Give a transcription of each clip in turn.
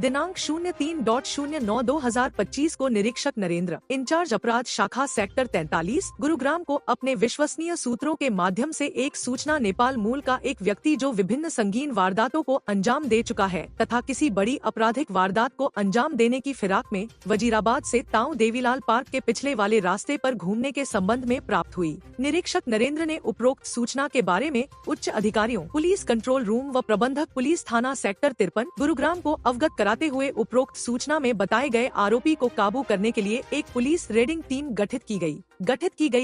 दिनांक 03.09/2025 को निरीक्षक नरेंद्र, इंचार्ज अपराध शाखा सेक्टर 43, गुरुग्राम को अपने विश्वसनीय सूत्रों के माध्यम से एक सूचना नेपाल मूल का एक व्यक्ति जो विभिन्न संगीन वारदातों को अंजाम दे चुका है तथा किसी बड़ी आपराधिक वारदात को अंजाम देने की फिराक में वजीराबाद से ताऊ देवीलाल पार्क के पिछले वाले रास्ते पर घूमने के संबंध में प्राप्त हुई। निरीक्षक नरेंद्र ने उपरोक्त सूचना के बारे में उच्च अधिकारियों, पुलिस कंट्रोल रूम व प्रबंधक पुलिस थाना सेक्टर 53 गुरुग्राम को अवगत कराते हुए उपरोक्त सूचना में बताए गए आरोपी को काबू करने के लिए एक पुलिस रेडिंग टीम गठित की गई।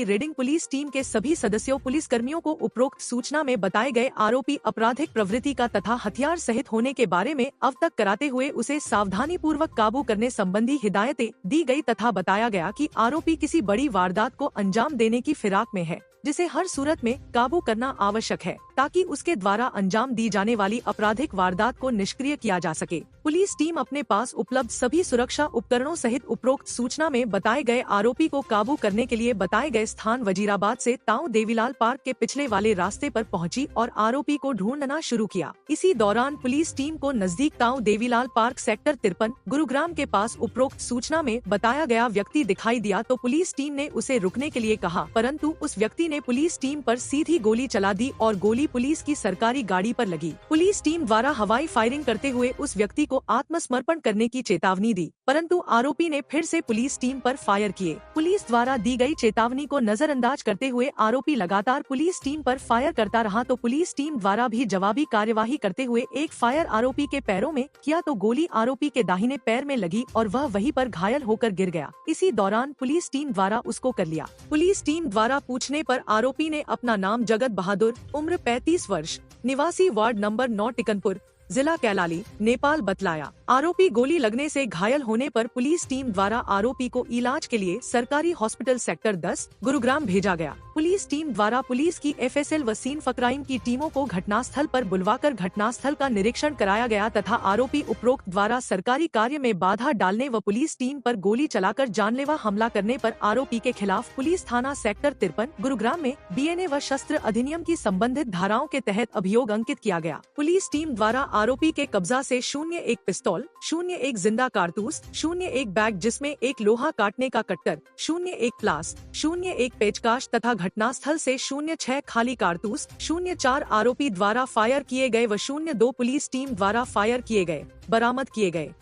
रेडिंग पुलिस टीम के सभी सदस्यों पुलिस कर्मियों को उपरोक्त सूचना में बताए गए आरोपी आपराधिक प्रवृत्ति का तथा हथियार सहित होने के बारे में अवगत कराते हुए उसे सावधानी पूर्वक काबू करने संबंधी हिदायतें दी गई तथा बताया गया कि आरोपी किसी बड़ी वारदात को अंजाम देने की फिराक में है, जिसे हर सूरत में काबू करना आवश्यक है ताकि उसके द्वारा अंजाम दी जाने वाली आपराधिक वारदात को निष्क्रिय किया जा सके। पुलिस टीम अपने पास उपलब्ध सभी सुरक्षा उपकरणों सहित उपरोक्त सूचना में बताए गए आरोपी को काबू करने के लिए बताए गए स्थान वजीराबाद से ताऊ देवीलाल पार्क के पिछले वाले रास्ते पर पहुंची और आरोपी को ढूंढना शुरू किया। इसी दौरान पुलिस टीम को नजदीक ताऊ देवीलाल पार्क सेक्टर 53 गुरुग्राम के पास उपरोक्त सूचना में बताया गया व्यक्ति दिखाई दिया तो पुलिस टीम ने उसे रुकने के लिए कहा, परंतु उस व्यक्ति ने पुलिस टीम पर सीधी गोली चला दी और गोली पुलिस की सरकारी गाड़ी पर लगी। पुलिस टीम द्वारा हवाई फायरिंग करते हुए उस व्यक्ति को आत्मसमर्पण करने की चेतावनी दी, परंतु आरोपी ने फिर से पुलिस टीम पर फायर किए। पुलिस द्वारा दी गई चेतावनी को नजरअंदाज करते हुए आरोपी लगातार पुलिस टीम पर फायर करता रहा तो पुलिस टीम द्वारा भी जवाबी कार्यवाही करते हुए एक फायर आरोपी के पैरों में किया तो गोली आरोपी के दाहिने पैर में लगी और वह वहीं पर घायल होकर गिर गया। इसी दौरान पुलिस टीम द्वारा उसको कर लिया। पुलिस टीम द्वारा पूछने पर आरोपी ने अपना नाम जगत बहादुर, उम्र 35 वर्ष, निवासी वार्ड नंबर 9 टिकनपुर, जिला कैलाली, नेपाल बतलाया। आरोपी गोली लगने से घायल होने पर पुलिस टीम द्वारा आरोपी को इलाज के लिए सरकारी हॉस्पिटल सेक्टर 10 गुरुग्राम भेजा गया। पुलिस टीम द्वारा पुलिस की FSL व सीन फक्राइम की टीमों को घटनास्थल पर बुलवाकर घटनास्थल का निरीक्षण कराया गया तथा आरोपी उपरोक्त द्वारा सरकारी कार्य में बाधा डालने व पुलिस टीम पर गोली चलाकर जानलेवा हमला करने पर आरोपी के खिलाफ पुलिस थाना सेक्टर 53 गुरुग्राम में BNA व शस्त्र अधिनियम की संबंधित धाराओं के तहत अभियोग अंकित किया गया। पुलिस टीम द्वारा आरोपी के कब्जा से 01 पिस्तौल, 01 जिंदा कारतूस, 01 बैग जिसमें एक लोहा काटने का कट्टर, 01 प्लास, 01 पेचकाश तथा घटनास्थल से 06 खाली कारतूस, 04 आरोपी द्वारा फायर किए गए व 02 पुलिस टीम द्वारा फायर किए गए बरामद किए गए।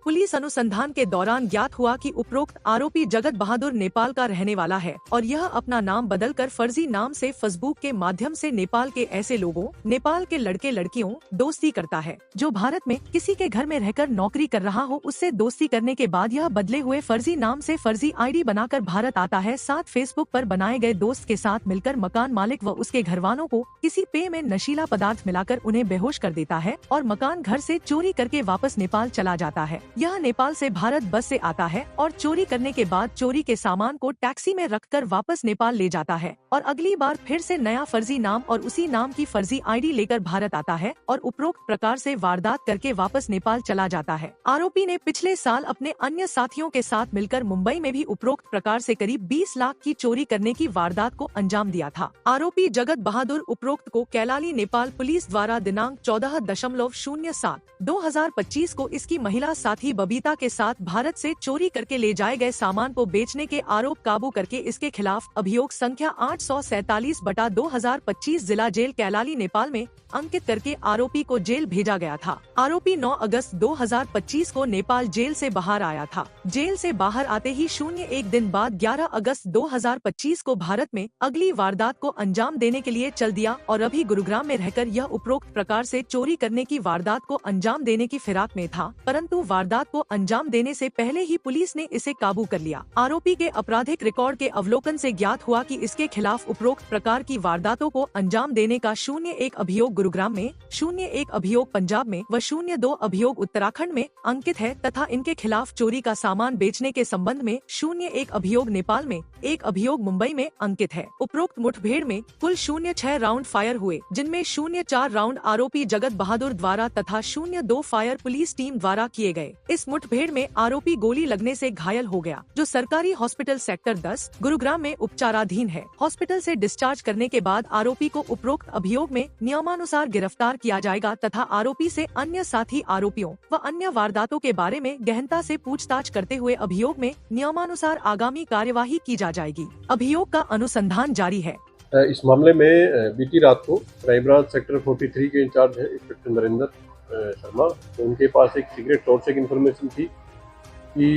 पुलिस अनुसंधान के दौरान ज्ञात हुआ कि उपरोक्त आरोपी जगत बहादुर नेपाल का रहने वाला है और यह अपना नाम बदलकर फर्जी नाम से फेसबुक के माध्यम से नेपाल के ऐसे लोगों, नेपाल के लड़के लड़कियों दोस्ती करता है जो भारत में किसी के घर में रहकर नौकरी कर रहा हो। उससे दोस्ती करने के बाद यह बदले हुए फर्जी नाम से फर्जी ID बनाकर भारत आता है। साथ फेसबुक पर बनाए गए दोस्त के साथ मिलकर मकान मालिक व उसके घर वालों को किसी पेय में नशीला पदार्थ मिलाकर उन्हें बेहोश कर देता है और मकान घर से चोरी करके वापस नेपाल चला जाता है। यह नेपाल से भारत बस से आता है और चोरी करने के बाद चोरी के सामान को टैक्सी में रखकर वापस नेपाल ले जाता है और अगली बार फिर से नया फर्जी नाम और उसी नाम की फर्जी ID लेकर भारत आता है और उपरोक्त प्रकार से वारदात करके वापस नेपाल चला जाता है। आरोपी ने पिछले साल अपने अन्य साथियों के साथ मिलकर मुंबई में भी उपरोक्त प्रकार से करीब 20 लाख की चोरी करने की वारदात को अंजाम दिया था। आरोपी जगत बहादुर उपरोक्त को कैलाली नेपाल पुलिस द्वारा दिनांक 14.07/2025 को इसकी महिला साथी बबीता के साथ भारत से चोरी करके ले जाए गए सामान को बेचने के आरोप काबू करके इसके खिलाफ अभियोग संख्या 847/2025 जिला जेल कैलाली नेपाल में अंकित करके आरोपी को जेल भेजा गया था। आरोपी 9 अगस्त 2025 को नेपाल जेल से बाहर आया था। जेल से बाहर आते ही 01 दिन बाद 11 अगस्त 2025 को भारत में अगली वारदात को अंजाम देने के लिए चल दिया और अभी गुरुग्राम में रहकर यह उपरोक्त प्रकार से चोरी करने की वारदात को अंजाम देने की फिराक में था, परंतु वारदात को अंजाम देने से पहले ही पुलिस ने इसे काबू कर लिया। आरोपी के आपराधिक रिकॉर्ड के अवलोकन से ज्ञात हुआ कि इसके खिलाफ उपरोक्त प्रकार की वारदातों को अंजाम देने का 01 अभियोग गुरुग्राम में, 01 अभियोग पंजाब में व 02 अभियोग उत्तराखंड में अंकित है तथा इनके खिलाफ चोरी का सामान बेचने के संबंध में 01 अभियोग नेपाल में, 1 अभियोग मुंबई में अंकित है। उपरोक्त मुठभेड़ में कुल 06 राउंड फायर हुए, जिनमें 04 राउंड आरोपी जगत बहादुर द्वारा तथा 02 फायर पुलिस टीम द्वारा किए गए। इस मुठभेड़ में आरोपी गोली लगने से घायल हो गया, जो सरकारी हॉस्पिटल सेक्टर 10 गुरुग्राम में उपचाराधीन है। हॉस्पिटल से डिस्चार्ज करने के बाद आरोपी को उपरोक्त अभियोग में नियमानुसार गिरफ्तार किया जाएगा तथा आरोपी से अन्य साथी आरोपियों व अन्य वारदातों के बारे में गहनता से पूछताछ करते हुए अभियोग में नियमानुसार आगामी कार्यवाही की जा जाएगी। अभियोग का अनुसंधान जारी है। इस मामले में बीती रात को क्राइम ब्रांच सेक्टर 43 के इंचार्ज है इंस्पेक्टर नरेंद्र शर्मा, तो उनके पास एक सीक्रेट सोर्स एक इन्फॉर्मेशन थी कि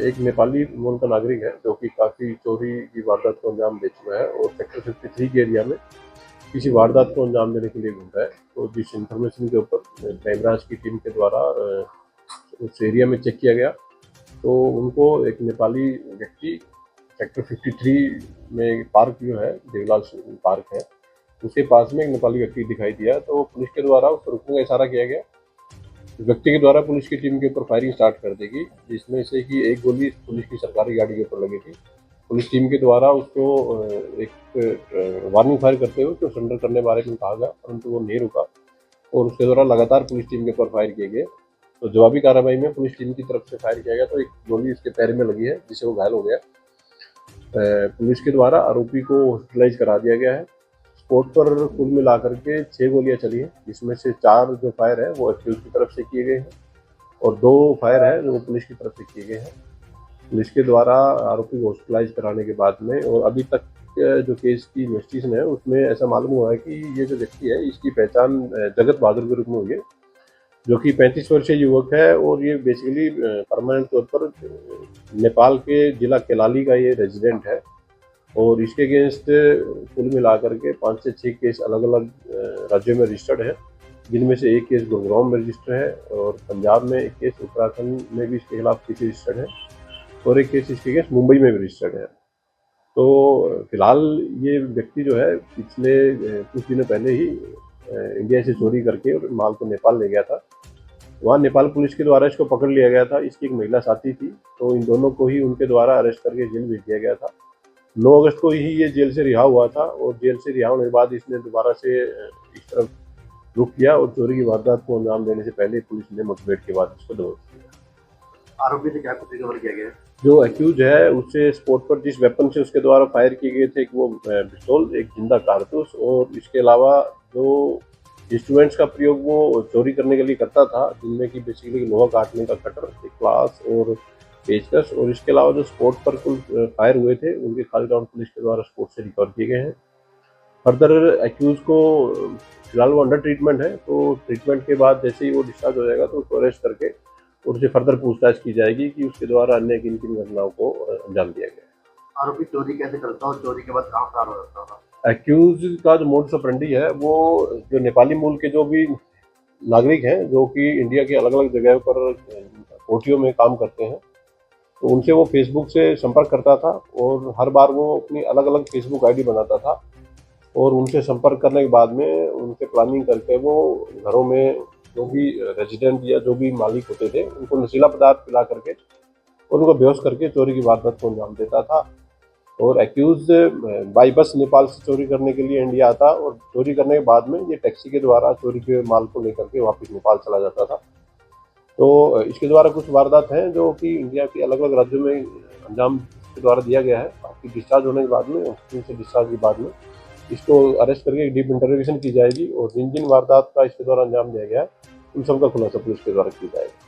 एक नेपाली मूल का नागरिक है जो कि काफ़ी चोरी की वारदात को अंजाम दे चुका है और सेक्टर 53 के एरिया में किसी वारदात को अंजाम देने के लिए घूम रहा है। तो जिस इन्फॉर्मेशन के ऊपर क्राइम ब्रांच की टीम के द्वारा उस एरिया में चेक किया गया तो उनको एक नेपाली व्यक्ति सेक्टर 53 में पार्क जो है देवलाल पार्क है उसके पास में एक नेपाली व्यक्ति दिखाई दिया। तो पुलिस के द्वारा उसको रुकने का इशारा किया गया। व्यक्ति के द्वारा पुलिस की टीम के ऊपर फायरिंग स्टार्ट कर देगी, जिसमें से कि एक गोली पुलिस की सरकारी गाड़ी के ऊपर लगी थी। पुलिस टीम के द्वारा उसको एक वार्निंग फायर करते हुए उसको सरेंडर करने बारे में कहा गया, परंतु वो नहीं रुका और उसके द्वारा लगातार पुलिस टीम के ऊपर फायर किए गए। तो जवाबी कार्रवाई में पुलिस टीम की तरफ से फायर किया गया तो एक गोली उसके पैर में लगी है जिससे वो घायल हो गया। पुलिस के द्वारा आरोपी को हॉस्पिटलाइज करा दिया गया है। स्पॉट पर कुल मिलाकर के 6 गोलियां चली हैं, जिसमें से 4 जो फायर है वो एक्यूज की तरफ से किए गए हैं और 2 फायर है जो पुलिस की तरफ से किए गए हैं। पुलिस के द्वारा आरोपी को हॉस्पिटलाइज कराने के बाद में और अभी तक जो केस की इन्वेस्टिगेशन है उसमें ऐसा मालूम हुआ है कि ये जो व्यक्ति है इसकी पहचान जगत बहादुर के रूप में हुई है, जो कि 35 वर्षीय युवक है और ये बेसिकली परमानेंट तौर पर नेपाल के जिला केलाली का ये रेजिडेंट है और इसके अगेंस्ट कुल मिलाकर के 5 से 6 केस अलग अलग राज्यों में रजिस्टर्ड है, जिनमें से एक केस गुरुग्राम में रजिस्टर्ड है और पंजाब में एक केस, उत्तराखंड में भी इसके खिलाफ केस रजिस्टर्ड है और एक केस इसके अगेंस्ट मुंबई में भी रजिस्टर्ड है। तो फिलहाल ये व्यक्ति जो है पिछले कुछ दिनों पहले ही इंडिया से चोरी करके और माल को नेपाल ले गया था। वहाँ नेपाल पुलिस के द्वारा इसको पकड़ लिया गया था। इसकी एक महिला साथी थी, तो इन दोनों को ही उनके द्वारा अरेस्ट करके जेल भेज दिया गया था। 9 अगस्त को ही ये जेल से रिहा हुआ था और जेल से रिहा होने के बाद इसने दोबारा से इस तरफ रुख किया और चोरी की वारदात को अंजाम देने से पहले पुलिस ने मुठभेड़ के बाद इसको दबोच दिया। आरोपी से क्या कुछ रिकवर किया गया? जो एक्यूज है उससे स्पॉट पर जिस वेपन से उसके द्वारा फायर किए गए थे, एक वो पिस्तौल, एक जिंदा कारतूस और इसके अलावा जो इंस्ट्रूमेंट्स का प्रयोग वो चोरी करने के लिए करता था, जिनमें कि बेसिकली लोहा काटने का कटर, एक क्लास और पेचकस, और इसके अलावा जो स्पॉट पर कुल फायर हुए थे उनके खाली राउंड पुलिस के द्वारा स्पॉट से रिकवर किए गए हैं। फर्दर एक्यूज को फिलहाल वो अंडर ट्रीटमेंट है, तो ट्रीटमेंट के बाद जैसे ही वो डिस्चार्ज हो जाएगा तो उसको अरेस्ट करके और उससे फर्दर पूछताछ की जाएगी कि उसके द्वारा अन्य किन किन घटनाओं को अंजाम दिया गया। आरोपी चोरी कैसे करता और चोरी के बाद कहाँ फरार हो जाता था? एक्यूज का जो मोडस ऑपरेंडी है वो जो नेपाली मूल के जो भी नागरिक हैं जो कि इंडिया के अलग अलग जगह पर कोठियों में काम करते हैं, तो उनसे वो फेसबुक से संपर्क करता था और हर बार वो अपनी अलग अलग फेसबुक आईडी बनाता था और उनसे संपर्क करने के बाद में उनसे प्लानिंग करके वो घरों में जो भी रेजिडेंट या जो भी मालिक होते थे उनको नशीला पदार्थ पिला करके और उनको बेहोश करके चोरी की वारदात को अंजाम देता था। और एक्यूज बाई बस नेपाल से चोरी करने के लिए इंडिया आता और चोरी करने के बाद में ये टैक्सी के द्वारा चोरी के माल को लेकर के वापस नेपाल चला जाता था। तो इसके द्वारा कुछ वारदात हैं जो कि इंडिया के अलग अलग राज्यों में अंजाम के द्वारा दिया गया है। बाकी डिस्चार्ज होने के बाद में, हॉस्पिटल से डिस्चार्ज के बाद में इसको अरेस्ट करके डीप इंटरोगेशन की जाएगी और जिन जिन वारदात का इसके द्वारा अंजाम दिया गया है उन सबका खुलासा पुलिस के द्वारा किया जाएगा।